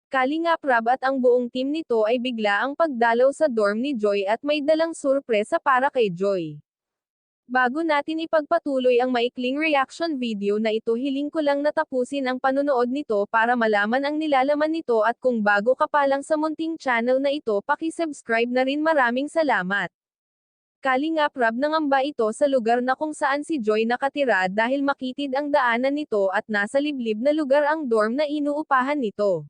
Kalingap Rab at ang buong team nito ay bigla ang pagdalaw sa dorm ni Joy at may dalang surpresa para kay Joy. Bago natin ipagpatuloy ang maikling reaction video na ito, hiling ko lang na tapusin ang panunood nito para malaman ang nilalaman nito, at kung bago ka pa lang sa munting channel na ito, paki-subscribe na rin. Maraming salamat. Kalingap Rab, nangamba ito sa lugar na kung saan si Joy nakatira dahil makitid ang daanan nito at nasa liblib na lugar ang dorm na inuupahan nito.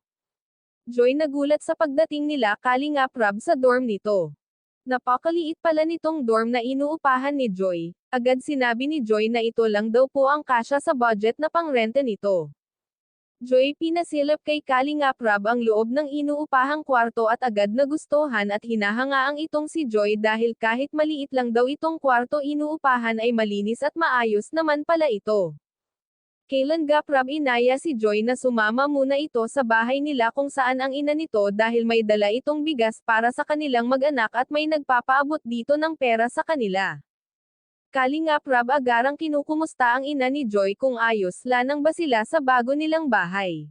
Joy nagulat sa pagdating nila Kalingap Rab sa dorm nito. Napakaliit pala nitong dorm na inuupahan ni Joy. Agad sinabi ni Joy na ito lang daw po ang kasya sa budget na pangrente nito. Joy pinasilap kay Kalingap Rab ang loob ng inuupahang kwarto at agad nagustuhan at hinahangaan itong si Joy dahil kahit maliit lang daw itong kwarto inuupahan ay malinis at maayos naman pala ito. Kalingap Rab inaya si Joy na sumama muna ito sa bahay nila kung saan ang ina nito dahil may dala itong bigas para sa kanilang mag-anak at may nagpapaabot dito ng pera sa kanila. Kalingap Rab agarang kinukumusta ang ina ni Joy kung ayos lang ba sila sa bago nilang bahay.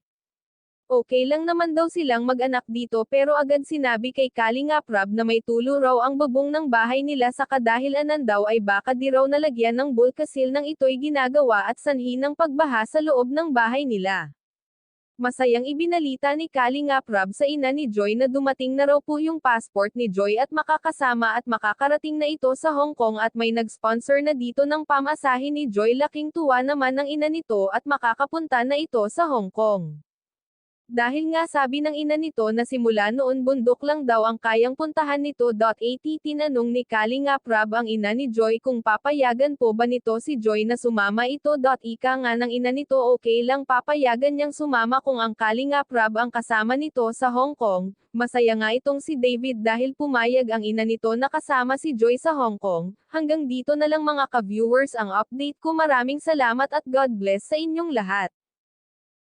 Okay lang naman daw silang mag-anak dito, pero agad sinabi kay Kalingap Rab na may tulo raw ang bubong ng bahay nila sa kadahilanan daw ay baka di raw nalagyan ng bulkasil nang ito'y ginagawa at sanhi ng pagbaha sa loob ng bahay nila. Masayang ibinalita ni Kalingap Rab sa ina ni Joy na dumating na raw po yung passport ni Joy at makakasama at makakarating na ito sa Hong Kong at may nag-sponsor na dito ng pamasahe ni Joy. Laking tuwa naman ng ina nito at makakapunta na ito sa Hong Kong. Dahil nga sabi ng ina nito na simula noon bundok lang daw ang kayang puntahan nito. At tinanong ni Kalingap Rab ang ina ni Joy kung papayagan po ba nito si Joy na sumama ito. Ika nga ng ina nito okay lang papayagan niyang sumama kung ang Kalingap Rab ang kasama nito sa Hong Kong. Masaya nga itong si David dahil pumayag ang ina nito na kasama si Joy sa Hong Kong. Hanggang dito na lang mga ka-viewers ang update ko. Maraming salamat at God bless sa inyong lahat.